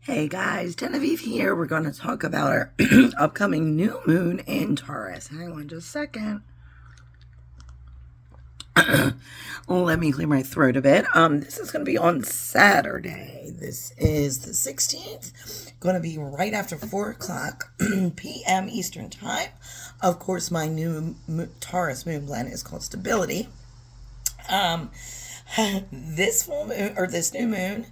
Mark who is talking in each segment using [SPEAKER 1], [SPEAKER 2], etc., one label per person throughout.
[SPEAKER 1] Hey guys, Genevieve here. We're going to talk about our upcoming new moon in Taurus. Hang on just a second. Let me clear my throat a bit. This is going to be on Saturday. This is the 16th. Going to be right after 4 o'clock p.m. Eastern Time. Of course, my new Taurus moon blend is called Stability. This full moon or this new moon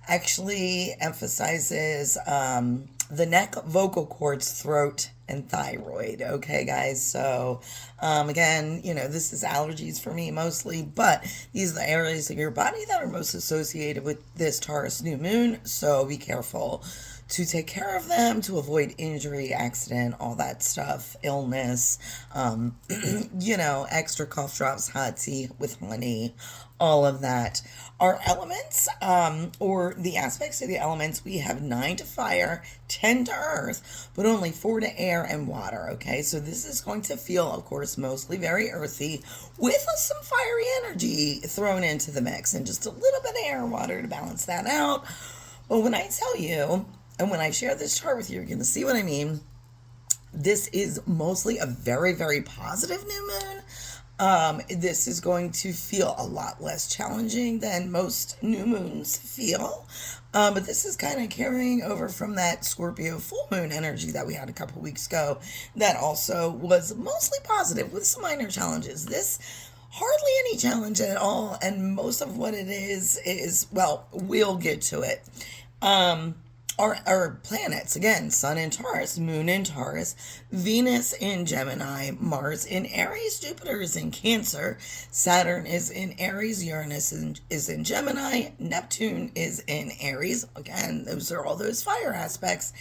[SPEAKER 1] actually emphasizes the neck, vocal cords, throat, and thyroid. Okay, guys. So, again, this is allergies for me mostly, but these are the areas of your body that are most associated with this Taurus new moon. So be careful to take care of them to avoid injury, accident, all that stuff, illness, extra cough drops, hot tea with honey, all of that. Our elements, or the aspects of the elements, we have 9 to fire, 10 to earth, but only 4 to air and water, okay? So this is going to feel, of course, mostly very earthy with some fiery energy thrown into the mix and just a little bit of air and water to balance that out. But when I tell you, and when I share this chart with you, you're going to see what I mean. This is mostly a very, very positive new moon. This is going to feel a lot less challenging than most new moons feel. But this is kind of carrying over from that Scorpio full moon energy that we had a couple weeks ago that also was mostly positive with some minor challenges. This hardly any challenge at all. And most of what it is, well, we'll get to it. Our planets, again, Sun in Taurus, Moon in Taurus, Venus in Gemini, Mars in Aries, Jupiter is in Cancer, Saturn is in Aries, Uranus is in Gemini, Neptune is in Aries. Again, those are all those fire aspects.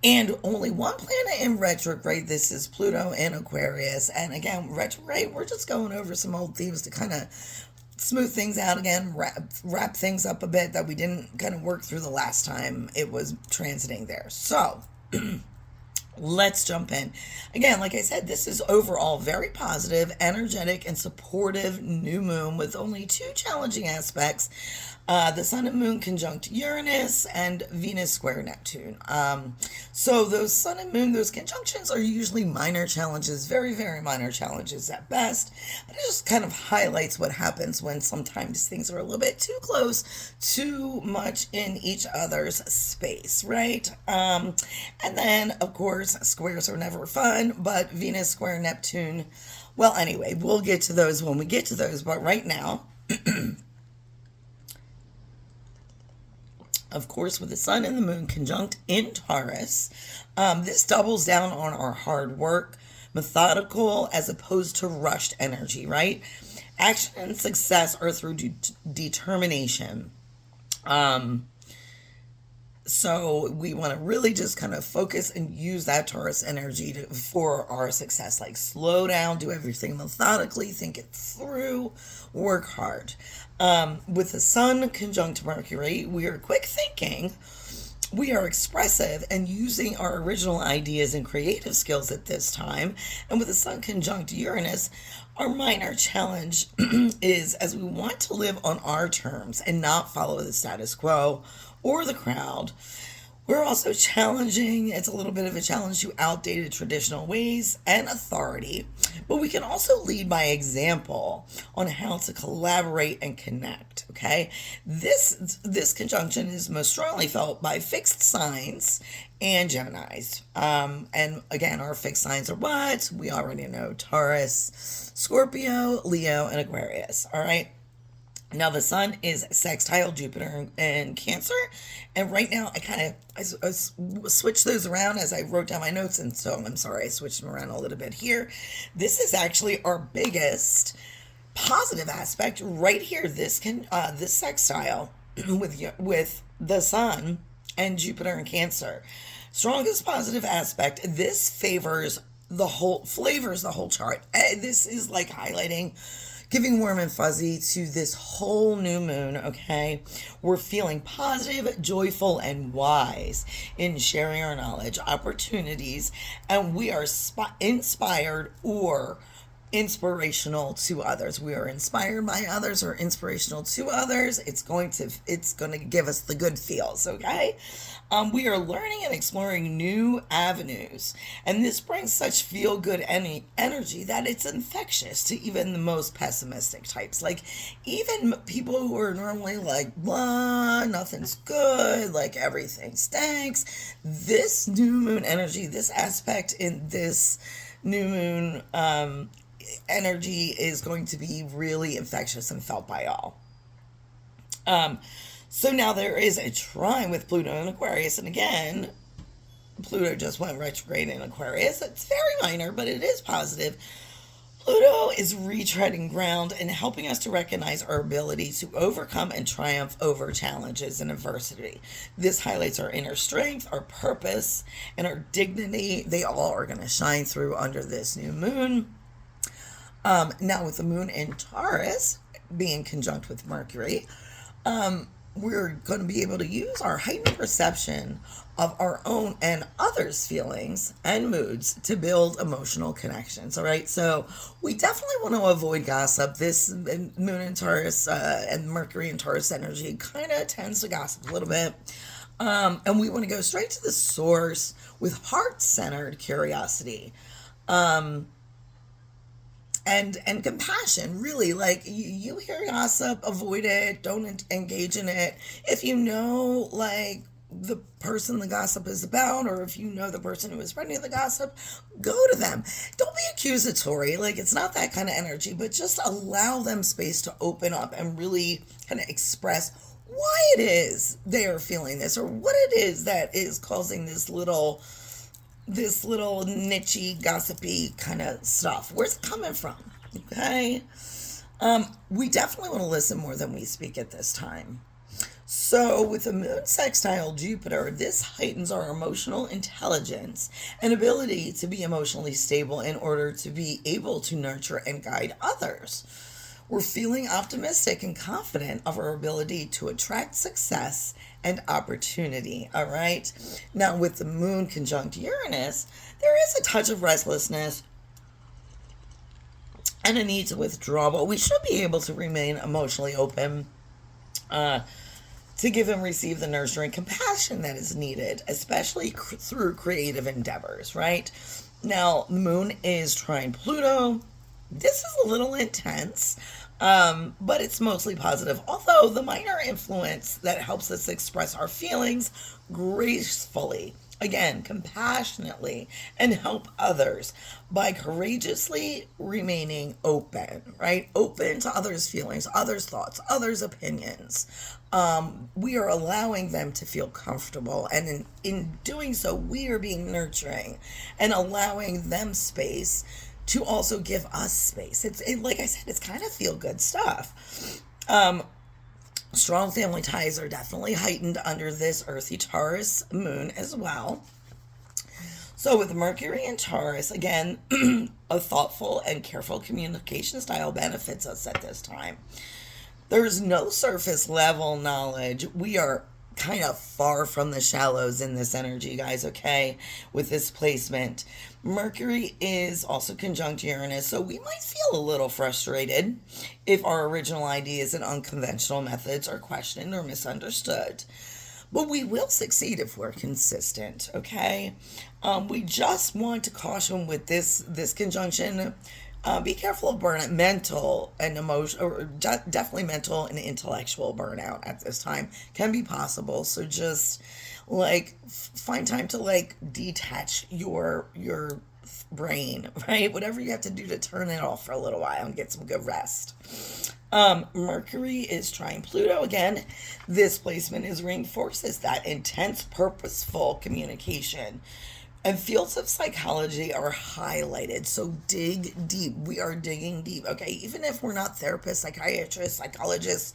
[SPEAKER 1] And only one planet in retrograde. This is Pluto in Aquarius. And again, retrograde, we're just going over some old themes to kind of smooth things out again, wrap things up a bit that we didn't kind of work through the last time it was transiting there. So let's jump in. Again, like I said, this is overall very positive, energetic, and supportive new moon with only 2 challenging aspects. The Sun and Moon conjunct Uranus and Venus square Neptune. So those Sun and Moon, those conjunctions are usually minor challenges, very, very minor challenges at best. But it just kind of highlights what happens when sometimes things are a little bit too close, too much in each other's space, right? And then, of course, squares are never fun, but Venus square Neptune, well, anyway, we'll get to those when we get to those. But right now, of course, with the Sun and the Moon conjunct in Taurus, this doubles down on our hard work, methodical as opposed to rushed energy, right? Action and success are through determination. So we want to really just kind of focus and use that Taurus energy for our success. Like slow down, do everything methodically, think it through, work hard. With the Sun conjunct Mercury, we are quick thinking. We are expressive and using our original ideas and creative skills at this time. And with the Sun conjunct Uranus, our minor challenge is as we want to live on our terms and not follow the status quo or the crowd. We're also challenging, it's a little bit of a challenge to outdated traditional ways and authority, but we can also lead by example on how to collaborate and connect, okay? This conjunction is most strongly felt by fixed signs and Geminis. And again, our fixed signs are what? We already know: Taurus, Scorpio, Leo, and Aquarius, all right? Now the Sun is sextile Jupiter and Cancer, and right now I switched those around as I wrote down my notes, and so I'm sorry I switched them around a little bit here. This is actually our biggest positive aspect right here. This sextile with the Sun and Jupiter and Cancer, strongest positive aspect. This flavors the whole chart. This is like highlighting, giving warm and fuzzy to this whole new moon, okay? We're feeling positive, joyful, and wise in sharing our knowledge, opportunities, and we are inspired or inspirational to others. We are inspired by others or inspirational to others. It's going to give us the good feels, okay? We are learning and exploring new avenues, and this brings such feel good energy that it's infectious to even the most pessimistic types. Like, even people who are normally like, blah, nothing's good, like everything stinks. This new moon energy, this aspect in this new moon energy is going to be really infectious and felt by all. Um, so now there is a trine with Pluto in Aquarius, and again, Pluto just went retrograde in Aquarius. It's very minor, but it is positive. Pluto is retreading ground and helping us to recognize our ability to overcome and triumph over challenges and adversity. This highlights our inner strength, our purpose, and our dignity. They all are going to shine through under this new moon. Now, with the moon in Taurus being conjunct with Mercury, we're going to be able to use our heightened perception of our own and others' feelings and moods to build emotional connections. All right, so we definitely want to avoid gossip. This moon in Taurus and Mercury in Taurus energy kind of tends to gossip a little bit. And we want to go straight to the source with heart centered curiosity. And compassion, really. Like, you hear gossip, avoid it, don't engage in it. If you know, like, the person the gossip is about, or if you know the person who is spreading the gossip, go to them. Don't be accusatory. Like, it's not that kind of energy, but just allow them space to open up and really kind of express why it is they are feeling this, or what it is that is causing this little nichey, gossipy kind of stuff. Where's it coming from? Okay. We definitely want to listen more than we speak at this time. So, with the moon sextile Jupiter, this heightens our emotional intelligence and ability to be emotionally stable in order to be able to nurture and guide others. We're feeling optimistic and confident of our ability to attract success and opportunity. All right. Now, with the moon conjunct Uranus, there is a touch of restlessness and a need to withdraw, but we should be able to remain emotionally open to give and receive the nurturing compassion that is needed, especially through creative endeavors, right? Now, the moon is trine Pluto. This is a little intense, but it's mostly positive. Although the minor influence that helps us express our feelings gracefully, again, compassionately, and help others by courageously remaining open, right? Open to others' feelings, others' thoughts, others' opinions. We are allowing them to feel comfortable, and in doing so, we are being nurturing and allowing them space to also give us space. Like I said, it's kind of feel good stuff. Strong family ties are definitely heightened under this earthy Taurus moon as well. So, with Mercury in Taurus, again, a thoughtful and careful communication style benefits us at this time. There's no surface level knowledge. We are kind of far from the shallows in this energy, guys, okay, with this placement. Mercury is also conjunct Uranus, so we might feel a little frustrated if our original ideas and unconventional methods are questioned or misunderstood. But we will succeed if we're consistent, okay? We just want to caution with this conjunction. Be careful of burnout, mental and emotional, or definitely mental and intellectual burnout at this time can be possible. So just like find time to like detach your brain, right? Whatever you have to do to turn it off for a little while and get some good rest. Mercury is trine Pluto again. This placement is reinforces that intense, purposeful communication. And fields of psychology are highlighted. So dig deep. We are digging deep. Okay. Even if we're not therapists, psychiatrists, psychologists,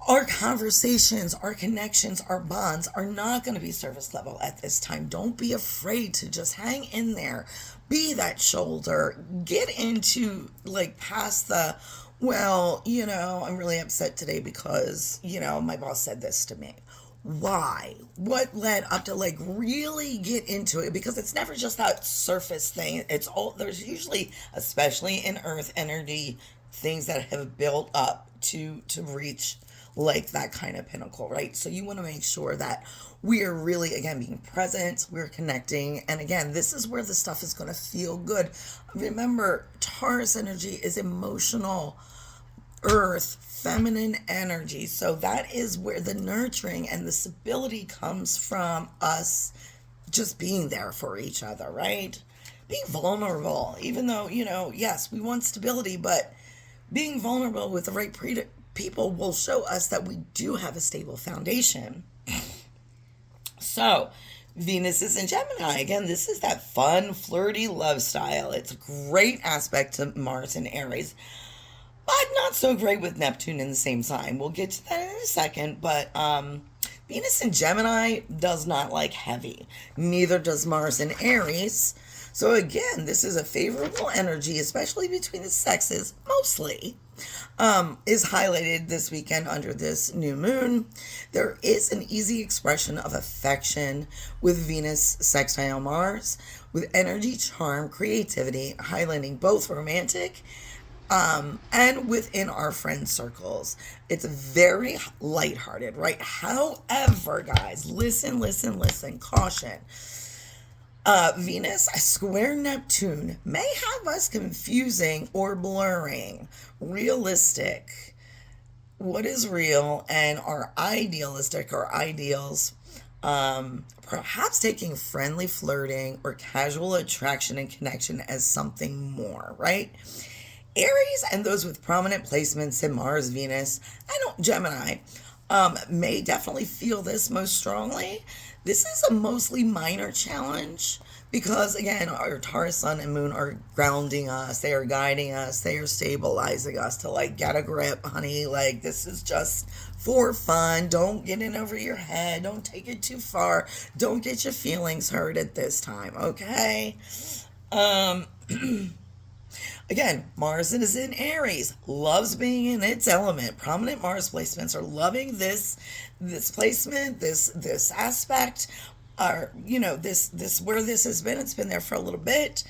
[SPEAKER 1] our conversations, our connections, our bonds are not going to be surface level at this time. Don't be afraid to just hang in there. Be that shoulder. Get into like past the, well, I'm really upset today because, my boss said this to me. why, what led up to like really get into it, because it's never just that surface thing. It's all, there's usually, especially in earth energy, things that have built up to reach like that kind of pinnacle, right? So you want to make sure that we are really, again, being present, we're connecting, and again, this is where the stuff is going to feel good. Remember, Taurus energy is emotional, earth, feminine energy. So that is where the nurturing and the stability comes from, us just being there for each other, right? Being vulnerable, even though, yes, we want stability, but being vulnerable with the right people will show us that we do have a stable foundation. So, Venus is in Gemini. Again, this is that fun, flirty love style. It's a great aspect to Mars and Aries, but not so great with Neptune in the same sign. We'll get to that in a second, but Venus in Gemini does not like heavy. Neither does Mars in Aries. So again, this is a favorable energy, especially between the sexes, mostly, is highlighted this weekend under this new moon. There is an easy expression of affection with Venus sextile Mars, with energy, charm, creativity, highlighting both romantic and within our friend circles. It's very lighthearted, right? However, guys, listen, caution. Venus square Neptune may have us confusing or blurring realistic, what is real, and our idealistic or ideals. Perhaps taking friendly flirting or casual attraction and connection as something more, right? Aries and those with prominent placements in Mars, Venus, and Gemini may definitely feel this most strongly. This is a mostly minor challenge because, again, our Taurus sun and moon are grounding us. They are guiding us. They are stabilizing us to, like, get a grip, honey. Like, this is just for fun. Don't get in over your head. Don't take it too far. Don't get your feelings hurt at this time, okay? Again, Mars is in Aries, loves being in its element. Prominent Mars placements are loving this placement, this aspect, or this where this has been. It's been there for a little bit,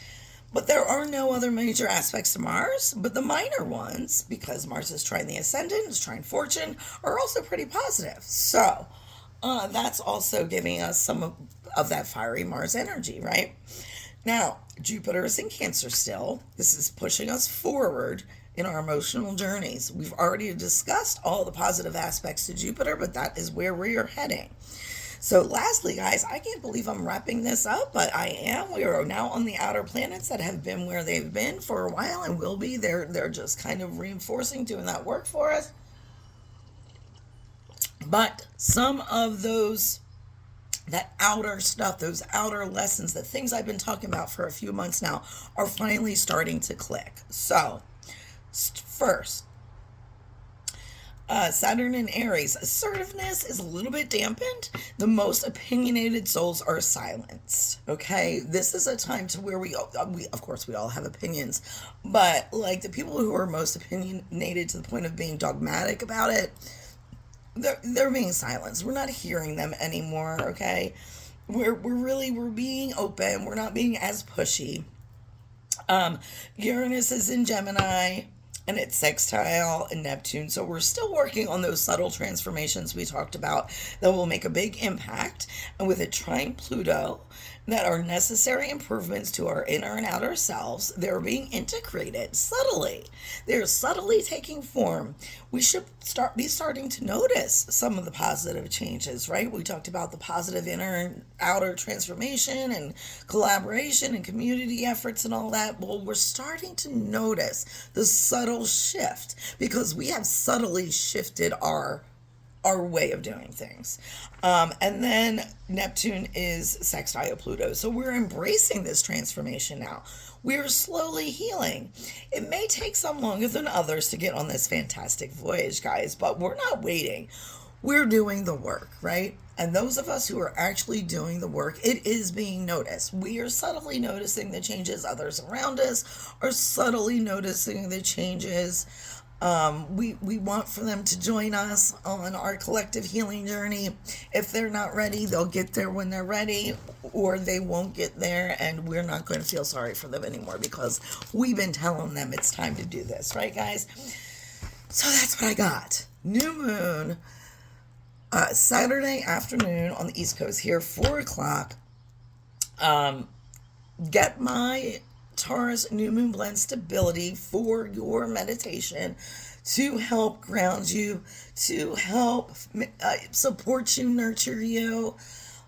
[SPEAKER 1] but there are no other major aspects to Mars. But the minor ones, because Mars is trying the ascendant, is trying fortune, are also pretty positive. So that's also giving us some of that fiery Mars energy, right? Now, Jupiter is in Cancer still. This is pushing us forward in our emotional journeys. We've already discussed all the positive aspects to Jupiter, but that is where we are heading. So lastly, guys, I can't believe I'm wrapping this up, but I am. We are now on the outer planets that have been where they've been for a while and will be. They're just kind of reinforcing, doing that work for us. But some of that outer stuff, those outer lessons, the things I've been talking about for a few months now, are finally starting to click. So, first, Saturn in Aries, assertiveness is a little bit dampened. The most opinionated souls are silenced. Okay, this is a time to where we of course we all have opinions, but like the people who are most opinionated to the point of being dogmatic about it, they're being silenced. We're not hearing them anymore, okay? We're being open. We're not being as pushy. Uranus is in Gemini and it's sextile in Neptune. So we're still working on those subtle transformations we talked about that will make a big impact. And with it trine Pluto, that are necessary improvements to our inner and outer selves, they're being integrated subtly. They're subtly taking form. We should be starting to notice some of the positive changes, right? We talked about the positive inner and outer transformation and collaboration and community efforts and all that. Well, we're starting to notice the subtle shift because we have subtly shifted our way of doing things. And then Neptune is sextile Pluto. So we're embracing this transformation now. We're slowly healing. It may take some longer than others to get on this fantastic voyage, guys, but we're not waiting. We're doing the work, right? And those of us who are actually doing the work, it is being noticed. We are subtly noticing the changes. Others around us are subtly noticing the changes. We want for them to join us on our collective healing journey. If they're not ready, they'll get there when they're ready, or they won't get there, and we're not going to feel sorry for them anymore because we've been telling them it's time to do this, right, guys? So that's what I got. New moon, Saturday afternoon on the East Coast here, 4 o'clock. Get my Taurus New Moon Blend Stability for your meditation to help ground you, to help support you, nurture you.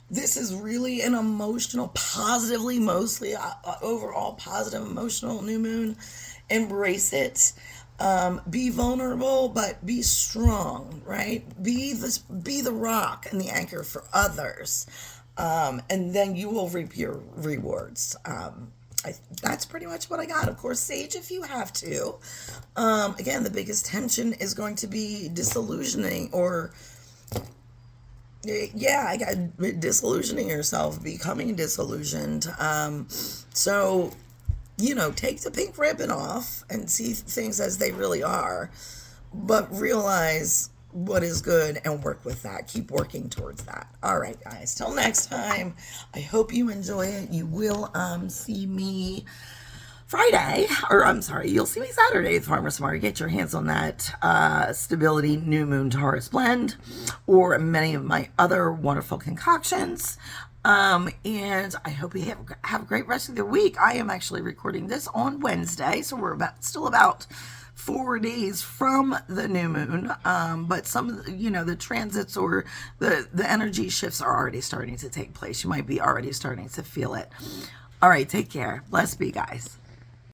[SPEAKER 1] This is really an emotional, positively, mostly overall positive emotional new moon. Embrace it. Be vulnerable, but be strong, right? Be the rock and the anchor for others. And then you will reap your rewards. That's pretty much what I got. Of course, sage if you have to. Again, the biggest tension is going to be disillusioning, or yeah, I got disillusioning yourself, becoming disillusioned. So, take the pink ribbon off and see things as they really are, but realize what is good and work with that. Keep working towards that. All right, guys. Till next time. I hope you enjoy it. You will see me Friday, or I'm sorry, you'll see me Saturday at Farmer's Smart. Get your hands on that Stability New Moon Taurus blend, or many of my other wonderful concoctions. And I hope you have a great rest of the week. I am actually recording this on Wednesday, so we're still about 4 days from the new moon, but some of the transits or the energy shifts are already starting to take place. You might be already starting to feel it. All right, take care. Bless be, guys.